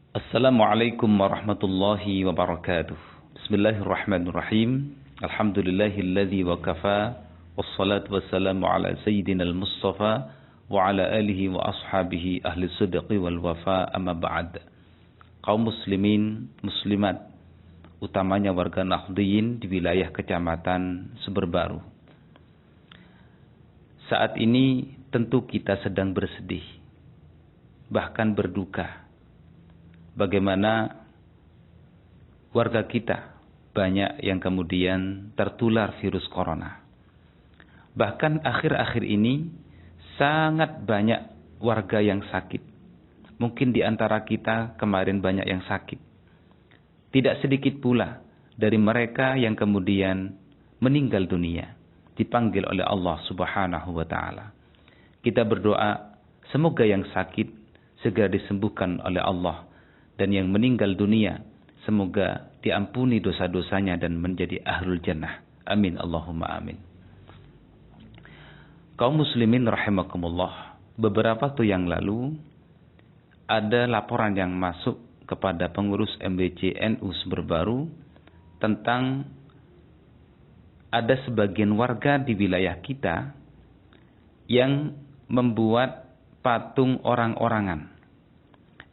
Assalamualaikum warahmatullahi wabarakatuh. Bismillahirrahmanirrahim. Alhamdulillahilladzi wa kafa. Wassalatu wassalamu ala sayyidinal Mustafa wa ala alihi wa ashabihi ahli sidqi wal wafa, amma ba'd. Kaum muslimin, muslimat, utamanya warga Nahdliyin di wilayah Kecamatan Sumberbaru. Saat ini tentu kita sedang bersedih, bahkan berduka. Bagaimana warga kita banyak yang kemudian tertular virus corona. Bahkan akhir-akhir ini sangat banyak warga yang sakit. Mungkin di antara kita kemarin banyak yang sakit. Tidak sedikit pula dari mereka yang kemudian meninggal dunia, dipanggil oleh Allah Subhanahu wa taala. Kita berdoa semoga yang sakit segera disembuhkan oleh Allah, dan yang meninggal dunia semoga diampuni dosa-dosanya dan menjadi ahlul jannah. Amin Allahumma amin. Kaum muslimin rahimakumullah, beberapa waktu yang lalu ada laporan yang masuk kepada pengurus MBC NU Sumberbaru tentang ada sebagian warga di wilayah kita yang membuat patung orang-orangan.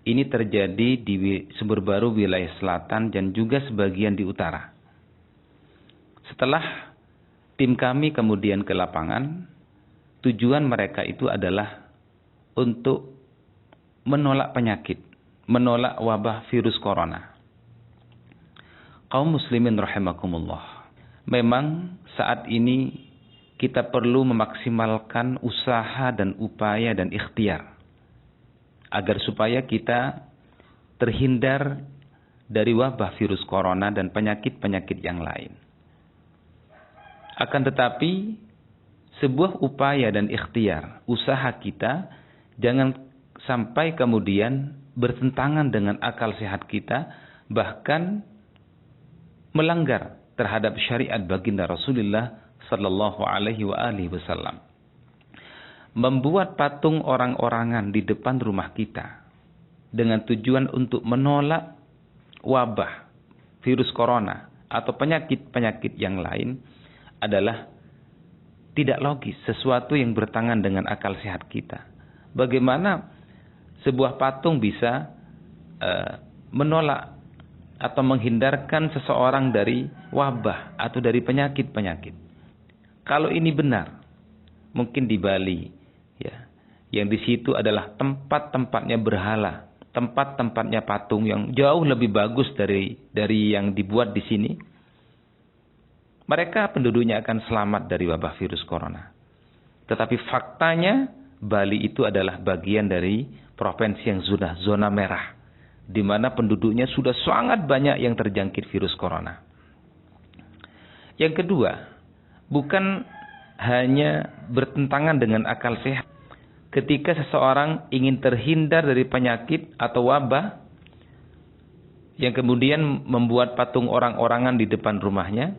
Ini terjadi di Sumberbaru wilayah selatan dan juga sebagian di utara. Setelah tim kami kemudian ke lapangan, tujuan mereka itu adalah untuk menolak penyakit, menolak wabah virus corona. Kaum muslimin rahimakumullah, memang saat ini kita perlu memaksimalkan usaha dan upaya dan ikhtiar agar supaya kita terhindar dari wabah virus corona dan penyakit-penyakit yang lain. Akan tetapi, sebuah upaya dan ikhtiar, usaha kita, jangan sampai kemudian bertentangan dengan akal sehat kita, bahkan melanggar terhadap syariat baginda Rasulullah sallallahu alaihi wasallam. Membuat patung orang-orangan di depan rumah kita dengan tujuan untuk menolak wabah virus corona atau penyakit-penyakit yang lain adalah tidak logis, sesuatu yang bertentangan dengan akal sehat kita. Bagaimana sebuah patung bisa menolak atau menghindarkan seseorang dari wabah atau dari penyakit-penyakit? Kalau ini benar, mungkin di Bali, ya, yang di situ adalah tempat-tempatnya berhala, tempat-tempatnya patung yang jauh lebih bagus dari yang dibuat di sini. Mereka penduduknya akan selamat dari wabah virus corona. Tetapi faktanya Bali itu adalah bagian dari provinsi yang sudah zona merah, di mana penduduknya sudah sangat banyak yang terjangkit virus corona. Yang kedua, bukan hanya bertentangan dengan akal sehat. Ketika seseorang ingin terhindar dari penyakit atau wabah yang kemudian membuat patung orang-orangan di depan rumahnya,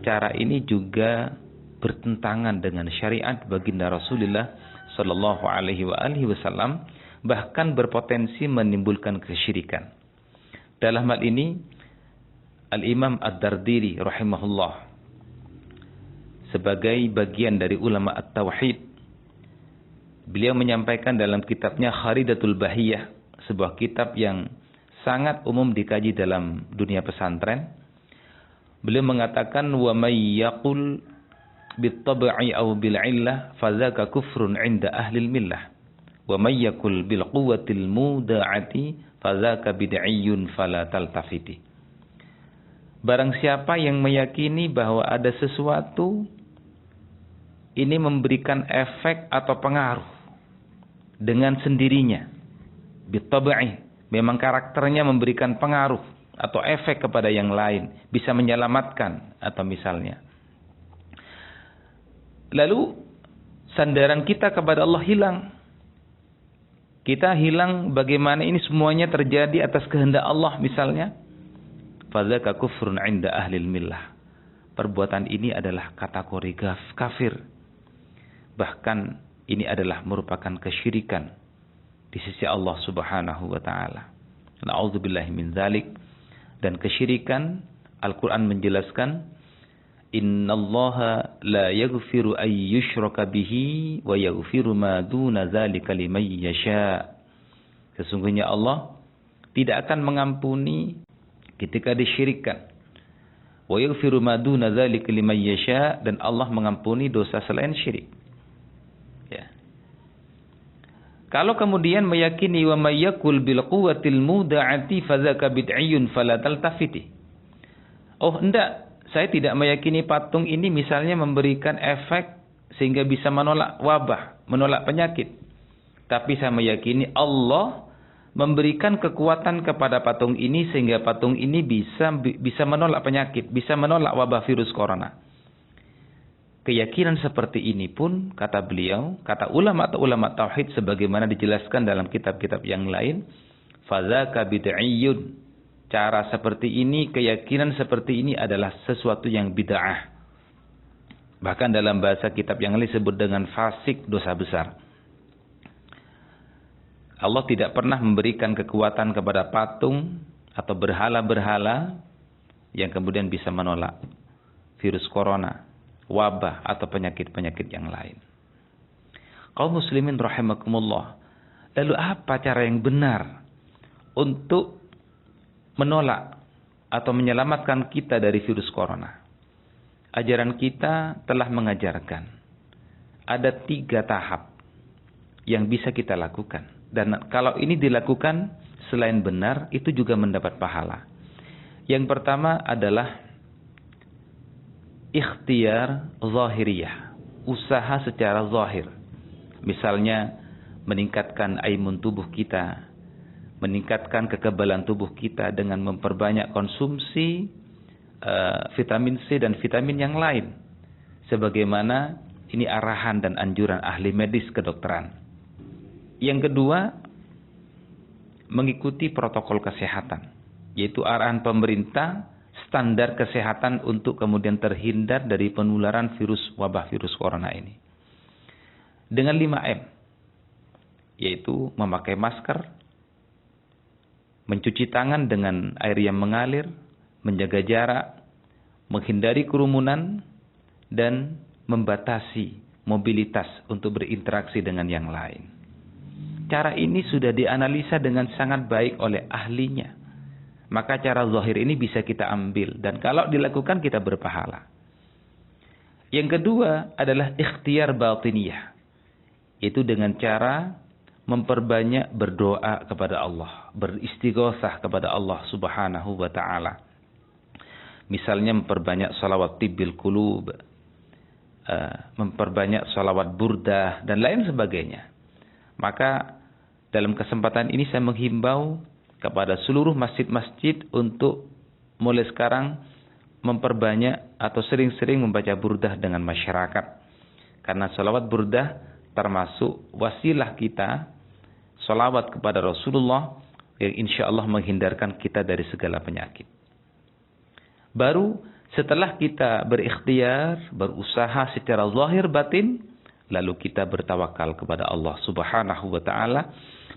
cara ini juga bertentangan dengan syariat baginda Rasulullah sallallahu alaihi wasallam, bahkan berpotensi menimbulkan kesyirikan. Dalam hal ini Al-Imam Ad-Dardiri rahimahullah, sebagai bagian dari ulama at-tauhid, beliau menyampaikan dalam kitabnya Kharidatul Bahiyah, sebuah kitab yang sangat umum dikaji dalam dunia pesantren. Beliau mengatakan, wa may yaqul bit-tab'i aw bil 'illah fadzaka kufrun 'inda ahli millah, wa may yaqul bil quwwatil muda'ati fadzaka bid'iyyun fala taltafiti. Barang siapa yang meyakini bahwa ada sesuatu ini memberikan efek atau pengaruh dengan sendirinya, bitabai, memang karakternya memberikan pengaruh atau efek kepada yang lain, bisa menyelamatkan atau misalnya. Lalu sandaran kita kepada Allah hilang. Kita hilang bagaimana ini semuanya terjadi atas kehendak Allah misalnya. Fadzaka kufrun 'inda ahli millah. Perbuatan ini adalah kategori kafir. Bahkan ini adalah merupakan kesyirikan di sisi Allah Subhanahu wa taala. Na'udzubillahi min dzalik. Dan kesyirikan, Al-Quran menjelaskan, innallaha la yaghfiru ay yushraka bihi wa yaghfiru ma duna dzalika liman yasha. Sesungguhnya Allah tidak akan mengampuni ketika disyirikkan. Wa yaghfiru ma duna dzalika liman yasha, dan Allah mengampuni dosa selain syirik. Ya. Kalau kemudian meyakini wa may yakul bil quwwatil muda'ati fadzaka bid'iyyun fala taltafiti. Oh, enggak, saya tidak meyakini patung ini misalnya memberikan efek sehingga bisa menolak wabah, menolak penyakit. Tapi saya meyakini Allah memberikan kekuatan kepada patung ini sehingga patung ini bisa menolak penyakit, bisa menolak wabah virus corona. Keyakinan seperti ini pun, kata beliau, kata ulama atau ulama tauhid sebagaimana dijelaskan dalam kitab-kitab yang lain, fadzaka bid'iyyun. Cara seperti ini, keyakinan seperti ini adalah sesuatu yang bid'ah. Bahkan dalam bahasa kitab yang lain disebut dengan fasik, dosa besar. Allah tidak pernah memberikan kekuatan kepada patung atau berhala-berhala yang kemudian bisa menolak virus corona, wabah atau penyakit-penyakit yang lain. Kaum muslimin rahimakumullah. Lalu apa cara yang benar untuk menolak atau menyelamatkan kita dari virus corona? Ajaran kita telah mengajarkan ada 3 tahap yang bisa kita lakukan. Dan kalau ini dilakukan selain benar, itu juga mendapat pahala. Yang pertama adalah ikhtiar zahiriyah, usaha secara zahir. Misalnya meningkatkan imun tubuh kita, meningkatkan kekebalan tubuh kita dengan memperbanyak konsumsi vitamin C dan vitamin yang lain, sebagaimana ini arahan dan anjuran ahli medis kedokteran. Yang kedua, mengikuti protokol kesehatan, yaitu arahan pemerintah, standar kesehatan untuk kemudian terhindar dari penularan wabah virus corona ini. Dengan 5M, yaitu memakai masker, mencuci tangan dengan air yang mengalir, menjaga jarak, menghindari kerumunan, dan membatasi mobilitas untuk berinteraksi dengan yang lain. Cara ini sudah dianalisa dengan sangat baik oleh ahlinya. Maka cara zahir ini bisa kita ambil. Dan kalau dilakukan kita berpahala. Yang kedua adalah ikhtiar batiniyah. Yaitu dengan cara memperbanyak berdoa kepada Allah. Beristighosah kepada Allah subhanahu wa ta'ala. Misalnya memperbanyak salawat tibbil qulub. Memperbanyak salawat burdah. Dan lain sebagainya. Maka dalam kesempatan ini saya menghimbau kepada seluruh masjid-masjid untuk mulai sekarang memperbanyak atau sering-sering membaca burdah dengan masyarakat. Karena salawat burdah termasuk wasilah kita, salawat kepada Rasulullah yang insya Allah menghindarkan kita dari segala penyakit. Baru setelah kita berikhtiar, berusaha secara zahir batin, lalu kita bertawakal kepada Allah subhanahu wa ta'ala,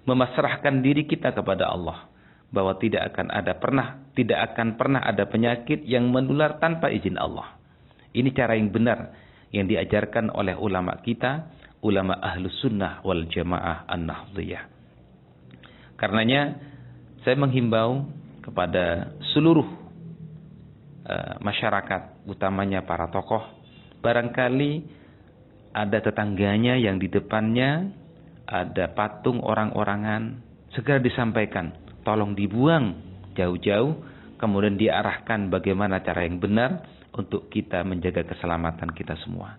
memasrahkan diri kita kepada Allah. Bahwa tidak akan pernah ada penyakit yang menular tanpa izin Allah. Ini cara yang benar yang diajarkan oleh ulama kita, ulama Ahlus Sunnah wal Jamaah An-Nahdhiyah. Karenanya saya menghimbau kepada seluruh masyarakat, utamanya para tokoh, barangkali ada tetangganya yang di depannya ada patung orang-orangan, segera disampaikan. Tolong dibuang jauh-jauh, kemudian diarahkan bagaimana cara yang benar untuk kita menjaga keselamatan kita semua.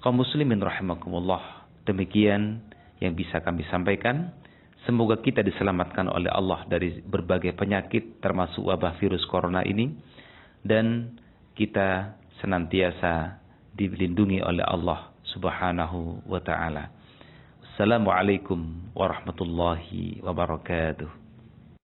Kaum muslimin rahimakumullah, demikian yang bisa kami sampaikan. Semoga kita diselamatkan oleh Allah dari berbagai penyakit termasuk wabah virus corona ini, dan kita senantiasa dilindungi oleh Allah subhanahu wa ta'ala. Assalamualaikum warahmatullahi wabarakatuh.